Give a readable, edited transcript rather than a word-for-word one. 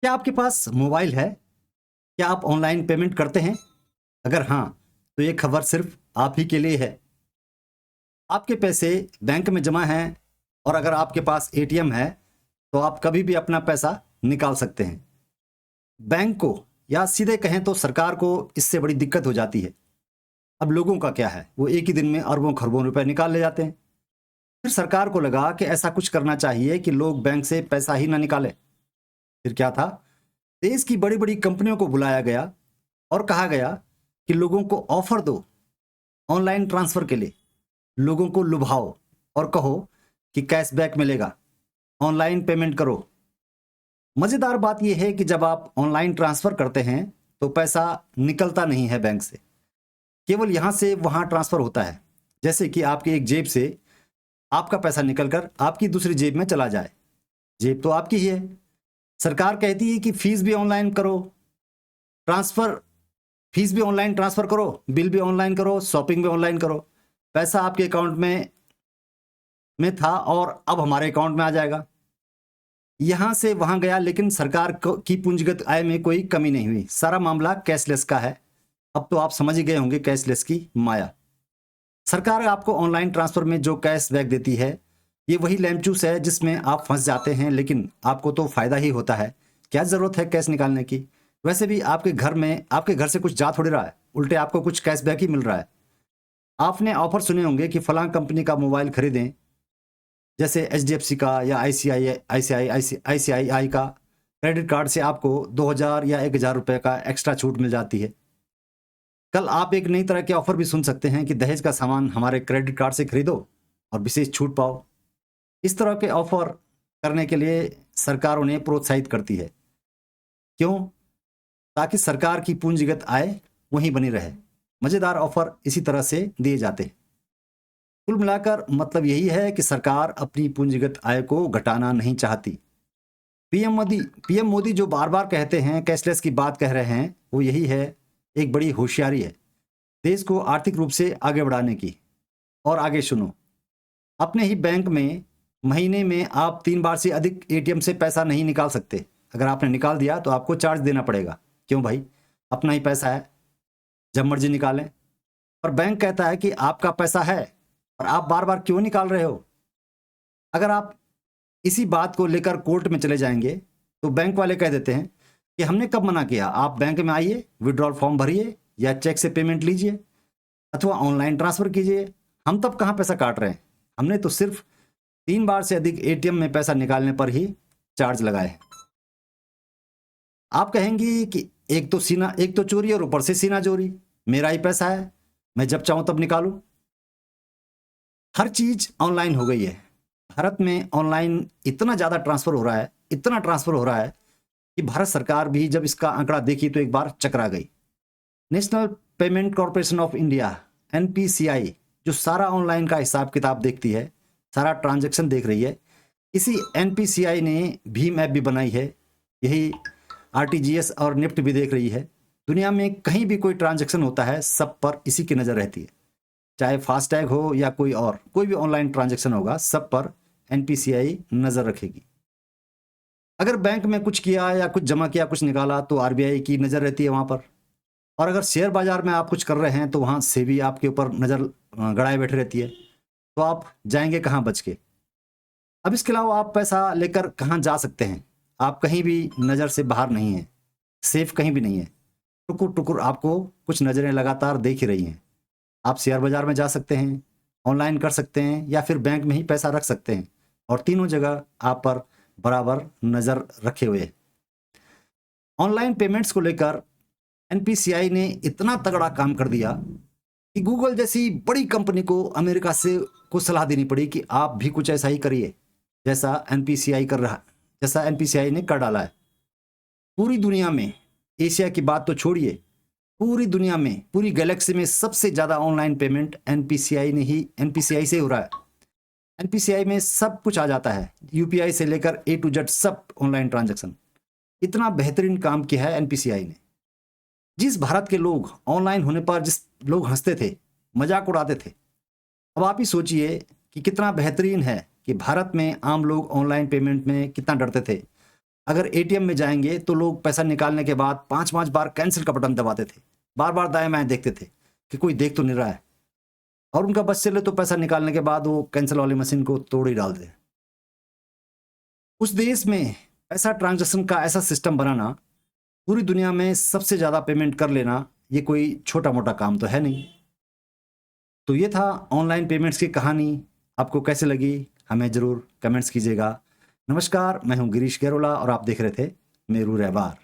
क्या आपके पास मोबाइल है? क्या आप ऑनलाइन पेमेंट करते हैं? अगर हाँ, तो ये खबर सिर्फ आप ही के लिए है। आपके पैसे बैंक में जमा हैं और अगर आपके पास एटीएम है, तो आप कभी भी अपना पैसा निकाल सकते हैं। बैंक को या सीधे कहें तो सरकार को इससे बड़ी दिक्कत हो जाती है। अब लोगों का क्या है? वो एक ही दिन में अरबों-खरबों रुपए निकाल ले जाते हैं। फिर सरकार को लगा कि ऐसा कुछ करना चाहिए कि लोग बैंक से पैसा ही ना निकालें। फिर क्या था? देश की बड़ी-बड़ी कंपनियों को बुलाया गया और कहा गया कि लोगों को ऑफर दो ऑनलाइन ट्रांसफर के लिए। लोगों को लुभाओ और कहो कि कैशबैक मिलेगा, ऑनलाइन पेमेंट करो। मजेदार बात यह है कि जब आप ऑनलाइन ट्रांसफर करते हैं तो पैसा निकलता नहीं है बैंक से, केवल यहां से वहां ट्रांसफर होता है। जैसे कि आपकी एक जेब से आपका पैसा निकलकर आपकी दूसरी जेब में चला जाए। जेब तो आपकी ही है। सरकार कहती है कि फीस भी ऑनलाइन करो, ट्रांसफर फीस भी ऑनलाइन ट्रांसफर करो, बिल भी ऑनलाइन करो, शॉपिंग भी ऑनलाइन करो। पैसा आपके अकाउंट में था और अब हमारे अकाउंट में आ जाएगा। यहां से वहां गया, लेकिन सरकार की पूंजीगत आय में कोई कमी नहीं हुई। सारा मामला कैशलेस का है। अब तो आप समझ ही गए होंगे कैशलेस की माया। सरकार आपको ऑनलाइन ट्रांसफर में जो कैशबैक देती है, ये वही लैमचूस है जिसमें आप फंस जाते हैं, लेकिन आपको तो फायदा ही होता है। क्या जरूरत है कैश निकालने की? वैसे भी आपके घर से कुछ जा थोड़ी रहा है, उल्टे आपको कुछ कैशबैक ही मिल रहा है। आपने ऑफर सुने होंगे कि फलां कंपनी का मोबाइल खरीदें, जैसे एचडीएफसी का या आईसीआईआई का क्रेडिट कार्ड से आपको 2000 या 1000 रुपए का एक्स्ट्रा छूट मिल जाती है। कल आप एक नई तरह के ऑफर भी सुन सकते हैं कि दहेज का सामान हमारे क्रेडिट कार्ड से खरीदो और विशेष छूट पाओ। इस तरह के ऑफर करने के लिए सरकार उन्हें प्रोत्साहित करती है। क्यों? ताकि सरकार की पूंजीगत आय वहीं बनी रहे। मजेदार ऑफर इसी तरह से दिए जाते हैं। कुल मिलाकर मतलब यही है कि सरकार अपनी पूंजीगत आय को घटाना नहीं चाहती। पीएम मोदी जो बार बार कहते हैं कैशलेस की बात कह रहे हैं, वो यही है, एक बड़ी होशियारी है देश को आर्थिक रूप से आगे बढ़ाने की। और आगे सुनो, अपने ही बैंक में महीने में आप 3 बार से अधिक एटीएम से पैसा नहीं निकाल सकते। अगर आपने निकाल दिया तो आपको चार्ज देना पड़ेगा। क्यों भाई? अपना ही पैसा है, जब मर्जी निकालें। और बैंक कहता है कि आपका पैसा है और आप बार बार क्यों निकाल रहे हो? अगर आप इसी बात को लेकर कोर्ट में चले जाएंगे तो बैंक वाले कह देते हैं कि हमने कब मना किया? आप बैंक में आइए, विड्रॉल फॉर्म भरिए या चेक से पेमेंट लीजिए अथवा ऑनलाइन ट्रांसफर कीजिए। हम तब कहाँ पैसा काट रहे हैं? हमने तो सिर्फ 3 बार से अधिक एटीएम में पैसा निकालने पर ही चार्ज लगाए। आप कहेंगी कि एक तो चोरी और ऊपर से सीना चोरी। मेरा ही पैसा है, मैं जब चाहूं तब निकालूं। हर चीज ऑनलाइन हो गई है। भारत में ऑनलाइन इतना ज्यादा ट्रांसफर हो रहा है, इतना ट्रांसफर हो रहा है कि भारत सरकार भी जब इसका आंकड़ा देखी तो एक बार चकरा गई। National payment corporation of India NPCI जो सारा ऑनलाइन का हिसाब किताब देखती है, सारा ट्रांजैक्शन देख रही है, इसी एनपीसीआई ने भीम ऐप भी बनाई है। यही आरटीजीएस और निफ्ट भी देख रही है। दुनिया में कहीं भी कोई ट्रांजैक्शन होता है, सब पर इसी की नज़र रहती है। चाहे फास्टैग हो या कोई भी ऑनलाइन ट्रांजैक्शन होगा, सब पर एनपीसीआई नज़र रखेगी। अगर बैंक में कुछ किया या कुछ जमा किया, कुछ निकाला, तो आरबीआई की नज़र रहती है वहाँ पर। और अगर शेयर बाजार में आप कुछ कर रहे हैं तो वहाँ सेबी आपके ऊपर नज़र गड़ाए बैठे रहती है। तो आप जाएंगे कहाँ बच के? अब इसके अलावा आप पैसा लेकर कहाँ जा सकते हैं? आप कहीं भी नज़र से बाहर नहीं हैं, सेफ कहीं भी नहीं है। टुकुर टुकुर आपको कुछ नज़रें लगातार देख ही रही हैं। आप शेयर बाजार में जा सकते हैं, ऑनलाइन कर सकते हैं या फिर बैंक में ही पैसा रख सकते हैं, और तीनों जगह आप पर बराबर नज़र रखे हुए हैं। ऑनलाइन पेमेंट्स को लेकर एनपीसीआई ने इतना तगड़ा काम कर दिया कि गूगल जैसी बड़ी कंपनी को अमेरिका से को सलाह देनी पड़ी कि आप भी कुछ ऐसा ही करिए जैसा एनपीसीआई कर रहा जैसा एनपीसीआई ने कर डाला है। पूरी दुनिया में, एशिया की बात तो छोड़िए, पूरी दुनिया में, पूरी गैलेक्सी में सबसे ज़्यादा ऑनलाइन पेमेंट एनपीसीआई से हो रहा है। एनपीसीआई में सब कुछ आ जाता है, यूपीआई से लेकर ए टू जेड सब ऑनलाइन ट्रांजैक्शन। इतना बेहतरीन काम किया है एनपीसीआई ने। जिस भारत के लोग ऑनलाइन होने पर जिस लोग हंसते थे, मजाक उड़ाते थे, अब आप ही सोचिए कि कितना बेहतरीन है कि भारत में आम लोग ऑनलाइन पेमेंट में कितना डरते थे। अगर एटीएम में जाएंगे तो लोग पैसा निकालने के बाद 5-5 बार कैंसिल का बटन दबाते थे, बार बार दाएं बाएं देखते थे कि कोई देख तो नहीं रहा है, और उनका बस चले तो पैसा निकालने के बाद वो कैंसिल वाली मशीन को तोड़ ही डालते। उस देश में पैसा ट्रांजैक्शन का ऐसा सिस्टम बनाना, पूरी दुनिया में सबसे ज़्यादा पेमेंट कर लेना, ये कोई छोटा मोटा काम तो है नहीं। तो ये था ऑनलाइन पेमेंट्स की कहानी। आपको कैसे लगी हमें ज़रूर कमेंट्स कीजिएगा। नमस्कार, मैं हूं गिरीश गैरोला और आप देख रहे थे मेरू रहबार।